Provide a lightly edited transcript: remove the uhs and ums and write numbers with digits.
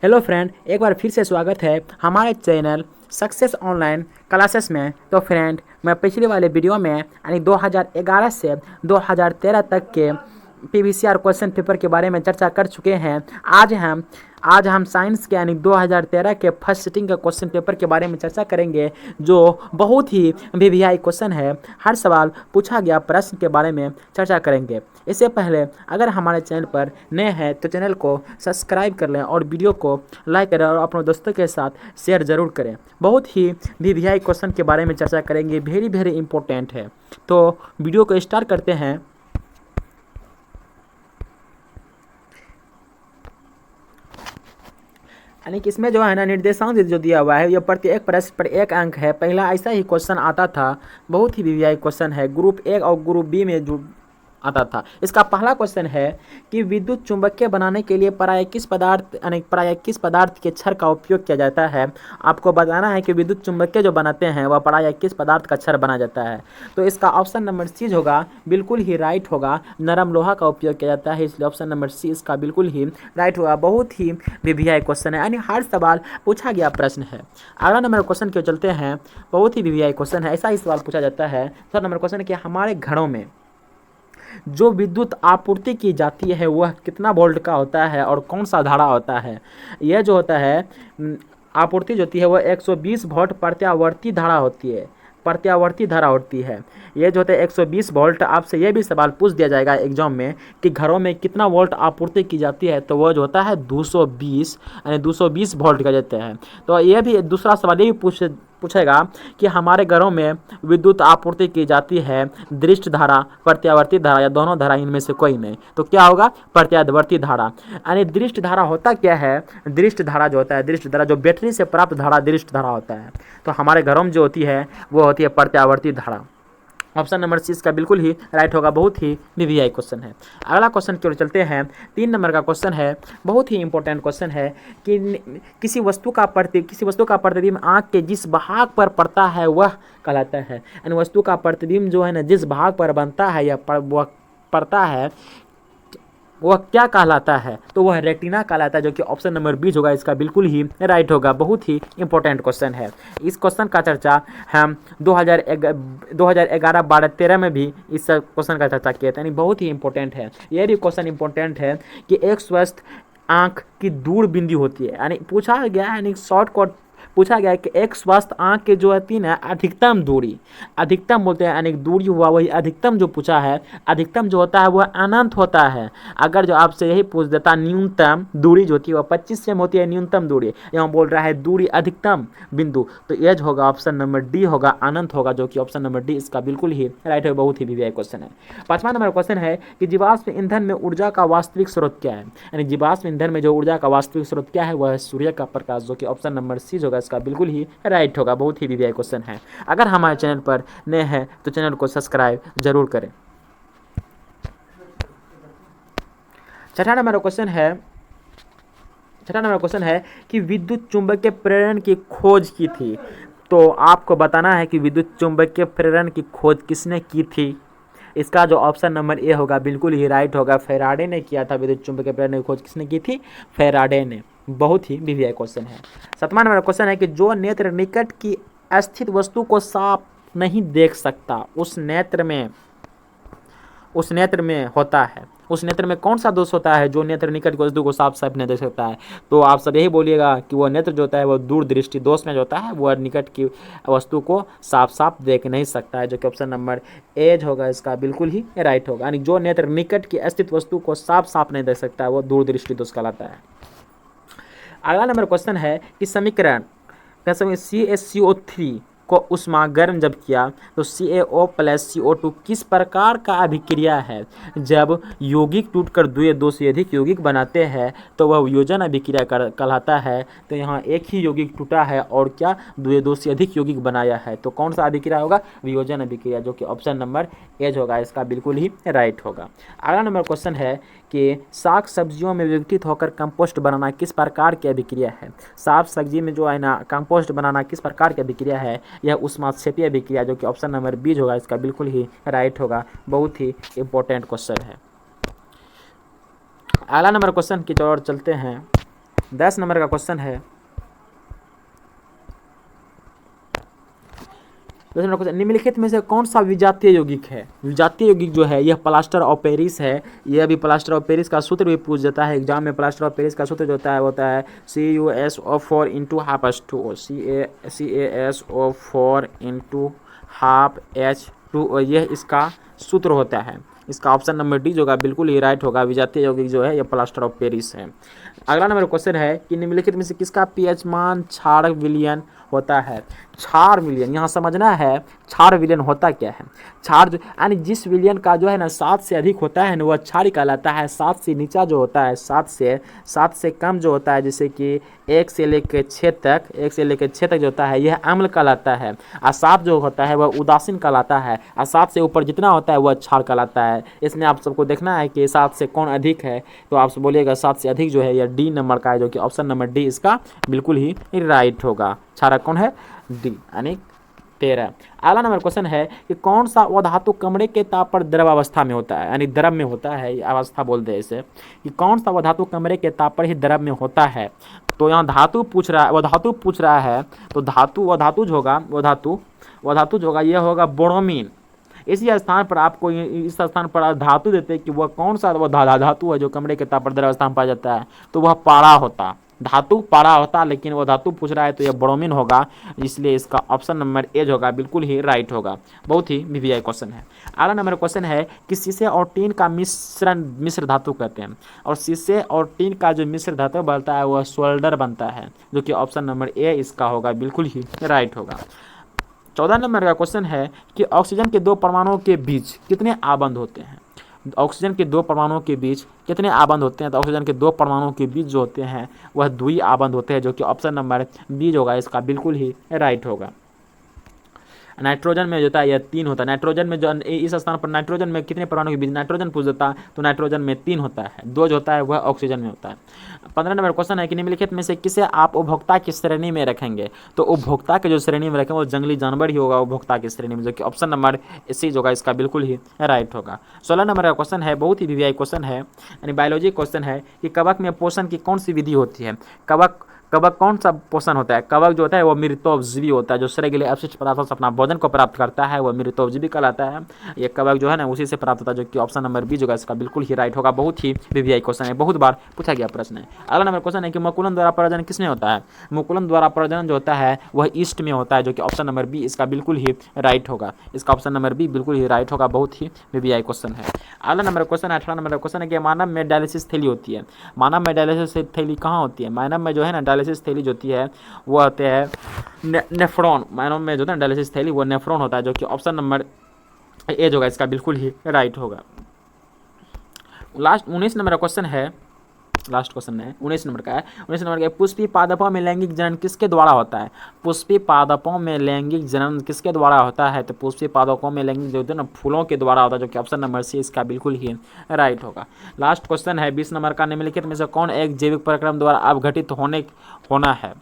Hello friend, एक बार फिर से स्वागत है हमारे चैनल सक्सेस ऑनलाइन क्लासेस में। तो फ्रेंड, मैं पिछले वाले वीडियो में यानी 2011 से 2013 तक के पीवीसीआर क्वेश्चन पेपर के बारे में चर्चा कर चुके हैं। आज हम साइंस के यानी 2013 के फर्स्ट सिटिंग के क्वेश्चन पेपर के बारे में चर्चा करेंगे, जो बहुत ही वीवीआई क्वेश्चन है। हर सवाल पूछा गया प्रश्न के बारे में चर्चा करेंगे। इससे पहले अगर हमारे चैनल पर नए हैं तो चैनल को सब्सक्राइब कर लें और वीडियो को लाइक करें और अपने दोस्तों के साथ शेयर ज़रूर करें। बहुत ही वीवीआई क्वेश्चन के बारे में चर्चा करेंगे, वेरी वेरी इंपॉर्टेंट है। तो वीडियो को स्टार्ट करते हैं। यानी कि इसमें जो है ना निर्देशांक जो दिया हुआ है, ये प्रत्येक प्रश्न पर 1 अंक है। पहला ऐसा ही क्वेश्चन आता था, बहुत ही वीवीआई क्वेश्चन है, ग्रुप ए और ग्रुप बी में जो आता था। इसका पहला क्वेश्चन है कि विद्युत चुंबकीय बनाने के लिए प्रायः किस पदार्थ के क्षार का उपयोग किया जाता है। आपको बताना है कि विद्युत चुंबकीय जो बनाते हैं वह प्रायः किस पदार्थ का क्षार बना जाता है। तो इसका ऑप्शन नंबर सी होगा, बिल्कुल ही राइट होगा। नरम लोहा का उपयोग किया जाता है, इसलिए ऑप्शन नंबर सी इसका बिल्कुल ही राइट होगा। बहुत ही वीवीआई क्वेश्चन है, यानी हर सवाल पूछा गया प्रश्न है। अगला नंबर क्वेश्चन के चलते हैं। बहुत ही वीवीआई क्वेश्चन है, ऐसा ही सवाल पूछा जाता है। थर्ड नंबर क्वेश्चन है कि हमारे घरों में जो विद्युत आपूर्ति की जाती है वह कितना वोल्ट का होता है और कौन सा धारा होता है। यह जो होता है आपूर्ति जो होती है वह 120 वोल्ट प्रत्यावर्ती धारा होती है। ये जो होता है 120 वोल्ट। आपसे ये भी सवाल पूछ दिया जाएगा एग्जाम में कि घरों में कितना वोल्ट आपूर्ति की जाती है, तो वो जो होता है 220 वोल्ट का देते हैं। तो ये भी दूसरा सवाल ये भी पूछेगा कि हमारे घरों में विद्युत आपूर्ति की जाती है दृष्ट धारा, प्रत्यावर्ती धारा या दोनों धारा, इनमें से कोई नहीं। तो क्या होगा? प्रत्यावर्ती धारा। यानी दृष्ट धारा होता क्या है? दृष्ट धारा जो होता है, दृष्ट धारा जो बैटरी से प्राप्त धारा दृष्ट धारा होता है। तो हमारे घरों में जो होती है वो होती है प्रत्यावर्ती धारा। ऑप्शन नंबर सी इसका बिल्कुल ही राइट होगा। बहुत ही वीवीआई क्वेश्चन है। अगला क्वेश्चन की ओर चलते हैं। 3 नंबर का क्वेश्चन है, बहुत ही इंपॉर्टेंट क्वेश्चन है कि किसी वस्तु का प्रतिबिंब आँख के जिस भाग पर पड़ता है वह कहलाता है। यानी वस्तु का प्रतिबिंब जो है ना जिस भाग पर बनता है या वह पड़ता है वह क्या कहलाता है, तो वह रेटिना कहलाता है, जो कि ऑप्शन नंबर बी होगा। इसका बिल्कुल ही राइट होगा। बहुत ही इंपॉर्टेंट क्वेश्चन है। इस क्वेश्चन का चर्चा हम 2011, 12, 13 में भी इस क्वेश्चन का चर्चा किया था। यानी बहुत ही इंपॉर्टेंट है। यह भी क्वेश्चन इंपॉर्टेंट है कि एक स्वस्थ आँख की दूर बिंदु होती है। यानी पूछा गया है, यानी शॉर्टकट पूछा गया है कि एक स्वस्थ आँख के जो है ना अधिकतम दूरी, अधिकतम बोलते हैं यानी दूरी हुआ, वही अधिकतम जो पूछा है। अधिकतम जो होता है वह अनंत होता है। अगर जो आपसे यही पूछ देता न्यूनतम दूरी जो होती है वह 25 सेम होती है न्यूनतम दूरी, यहाँ बोल रहा है दूरी अधिकतम बिंदु, तो एज होगा ऑप्शन नंबर डी होगा, अनंत होगा, जो कि ऑप्शन नंबर डी इसका बिल्कुल ही राइट है। बहुत ही वीवीआई क्वेश्चन है। 5वां नंबर क्वेश्चन है कि जीवाश्म ईंधन में ऊर्जा का वास्तविक स्रोत क्या है। यानी जीवाश्म ईंधन में जो ऊर्जा का वास्तविक स्रोत क्या है वह है सूर्य का प्रकाश, जो कि ऑप्शन नंबर सी होगा। इसका बिल्कुल ही राइट होगा। बहुत ही वीवीआई क्वेश्चन है। अगर हमारे चैनल पर नए हैं तो चैनल को सब्सक्राइब जरूर करें। 6वां नंबर क्वेश्चन है कि विद्युत चुंबकीय प्रेरण की खोज की थी। तो आपको बताना है कि विद्युत चुंबकीय प्रेरण की खोज किसने की थी। इसका जो ऑप्शन नंबर ए होगा बिल्कुल ही राइट होगा। फैराडे ने किया था। विद्युत चुंबकीय प्रेरण की खोज किसने की थी? फैराडे ने। बहुत ही वीवीआई क्वेश्चन है। 7वां नंबर क्वेश्चन है कि जो नेत्र निकट की स्थित वस्तु को साफ नहीं देख सकता उस नेत्र में होता है। उस नेत्र में कौन सा दोष होता है जो नेत्र निकट की वस्तु को साफ नहीं देख सकता है? तो आप सब यही बोलिएगा कि वह नेत्र जो होता है वह दूरदृष्टि दोष में जो होता है वह निकट की वस्तु को साफ देख नहीं सकता है, जो कि ऑप्शन नंबर एज होगा। इसका बिल्कुल ही राइट होगा। यानी जो नेत्र निकट की स्थित वस्तु को साफ नहीं देख सकता है वह दूरदृष्टि दोष कहलाता है। अगला नंबर क्वेश्चन है कि समीकरण CaCO3 को ऊष्मागर्म जब किया तो CaO + CO2 किस प्रकार का अभिक्रिया है। जब यौगिक टूटकर दो से अधिक यौगिक बनाते हैं तो वह वियोजन अभिक्रिया कहलाता है। तो यहाँ एक ही यौगिक टूटा है और क्या दो से अधिक यौगिक बनाया है, तो कौन सा अभिक्रिया होगा? वियोजन अभिक्रिया, जो कि ऑप्शन नंबर एज होगा। इसका बिल्कुल ही राइट होगा। अगला नंबर क्वेश्चन है कि साग सब्जियों में विघटित होकर कंपोस्ट बनाना किस प्रकार की अभिक्रिया है। साग सब्जी में जो है ना कंपोस्ट बनाना किस प्रकार की अभिक्रिया है? यह ऊष्माक्षेपीय अभिक्रिया, जो कि ऑप्शन नंबर बी होगा। इसका बिल्कुल ही राइट होगा। बहुत ही इंपॉर्टेंट क्वेश्चन है। अगला नंबर क्वेश्चन की ओर चलते हैं। 10 नंबर का क्वेश्चन है, 10 नंबर क्वेश्चन, निम्नलिखित में से कौन सा विजातीय यौगिक है? विजातीय यौगिक जो है यह प्लास्टर ऑफ पेरिस है। यह भी प्लास्टर ऑफ पेरिस का सूत्र भी पूछ जाता है एग्जाम में। प्लास्टर ऑफ पेरिस का सूत्र जो होता है CuSO4 into half H2O, CaSO4 into half H2O, यह इसका सूत्र होता है। इसका ऑप्शन नंबर डी जो होगा बिल्कुल ही राइट होगा। विजातीय यौगिक जो है यह प्लास्टर ऑफ पेरिस है। अगला नंबर क्वेश्चन है कि निम्नलिखित में से किसका पीएच मान क्षार विलयन होता है? क्षार विलयन, यहाँ समझना है क्षार विलयन होता क्या है। क्षार जो यानी जिस विलयन का जो है ना 7 से अधिक होता है ना वह क्षार कहलाता है। 7 से नीचा जो होता है, 7 से कम जो होता है, जैसे कि 1 से लेकर 6 तक, 1 से लेकर 6 तक जो होता है यह अम्ल कहलाता है। और 7 जो होता है वह उदासीन कहलाता है। और 7 से ऊपर जितना होता है वह क्षार कहलाता है। इसमें आप सबको देखना है कि 7 से कौन अधिक है, तो आप बोलिएगा 7 से अधिक जो है यह डी नंबर का है, जो कि ऑप्शन नंबर डी इसका बिल्कुल ही राइट होगा। क्षारक कौन है? डी यानी 13। अगला नंबर क्वेश्चन है कि कौन सा अधातु कमरे के ताप पर द्रव अवस्था में होता है, यानी द्रव में होता है, अवस्था बोलते हैं इसे, कि कौन सा अधातु कमरे के ताप पर ही द्रव में होता है। तो यहाँ धातु पूछ रहा है, अधातु पूछ रहा है, तो अधातु जो होगा यह होगा बोरोमीन। इसी स्थान पर आपको इस स्थान पर धातु देते हैं कि वह कौन सा धातु है जो कमरे के ताप पर द्रव अवस्था में पाया जाता है, तो वह पारा होता, धातु पारा होता, लेकिन वो धातु पूछ रहा है तो यह ब्रोमीन होगा। इसलिए इसका ऑप्शन नंबर ए होगा बिल्कुल ही राइट होगा। बहुत ही वीवीआई क्वेश्चन है। अगला नंबर क्वेश्चन है कि शीशे और टीन का मिश्र धातु कहते हैं, और शीशे और टीन का जो मिश्र धातु बनता है वह सोल्डर बनता है, जो कि ऑप्शन नंबर ए इसका होगा बिल्कुल ही राइट होगा। 14 नंबर का क्वेश्चन है कि ऑक्सीजन के 2 परमाणुओं के बीच कितने आबंध होते हैं? ऑक्सीजन के 2 परमाणुओं के बीच कितने आबंध होते हैं? तो ऑक्सीजन के 2 परमाणुओं के बीच जो होते हैं वह द्वि आबंध होते हैं, जो कि ऑप्शन नंबर बी होगा इसका बिल्कुल ही राइट होगा। नाइट्रोजन में जो होता है यह 3 होता है। नाइट्रोजन में जो इस स्थान पर नाइट्रोजन में कितने परमाणु के बीच नाइट्रोजन पूछ देता तो नाइट्रोजन में 3 होता है, 2 जो होता है वह ऑक्सीजन में होता है। 15 नंबर क्वेश्चन है कि निम्नलिखित में से किसे आप उपभोक्ता की श्रेणी में रखेंगे? तो उपभोक्ता के जो श्रेणी में रखेंगे वो जंगली जानवर ही होगा उपभोक्ता की श्रेणी में, जो कि ऑप्शन नंबर सी होगा इसका बिल्कुल ही राइट होगा। 16 नंबर का क्वेश्चन है, बहुत ही वीवीआई क्वेश्चन है, यानी बायोलॉजी क्वेश्चन है कि कवक में पोषण की कौन सी विधि होती है? कवक कौन सा पोषण होता है? कवक जो होता है वो मृतोपजीवी होता है, जो शरीर के लिए अपशिष्ट पदार्थों से अपना भोजन को प्राप्त करता है वह मृतोपजीवी कहलाता है। ये कवक जो है ना उसी से प्राप्त होता है, जो कि ऑप्शन नंबर बी होगा इसका बिल्कुल ही राइट होगा। बहुत ही वीवीआई क्वेश्चन है, बहुत बार पूछा गया प्रश्न है। अगला नंबर क्वेश्चन है कि मुकुलन द्वारा प्रजनन किसमें होता है? मुकुलन द्वारा प्रजनन जो होता है वह ईस्ट में होता है, जो कि ऑप्शन नंबर बी इसका बिल्कुल ही राइट होगा। इसका ऑप्शन नंबर बी बिल्कुल ही राइट होगा। बहुत ही वीवीआई क्वेश्चन है। अगला नंबर क्वेश्चन 18 नंबर क्वेश्चन है कि मानव में डायलिसिस थैली होती है। मानव में डायलिसिस थैली कहाँ होती है? मानव में जो है ना डायलिसिस थैली जो होती है वो होते हैं नेफ्रॉन। मानव में जो है डायलिसिस थैली वो नेफ्रॉन होता है, जो कि ऑप्शन नंबर ए होगा इसका बिल्कुल ही राइट होगा। लास्ट 19 नंबर का क्वेश्चन है, लास्ट क्वेश्चन है 19 नंबर का है। 19 नंबर का पुष्पी पादपों में लैंगिक जनन किसके द्वारा होता है? पुष्पी पादपों में लैंगिक जनन किसके द्वारा होता है? तो पुष्पी पादपों में लैंगिक जो होता है ना फूलों के द्वारा होता है, जो कि ऑप्शन नंबर सी इसका बिल्कुल ही राइट होगा। लास्ट क्वेश्चन है 20 नंबर का, निम्नलिखित में से कौन एक जैविक प्रक्रम द्वारा अवघटित होना है?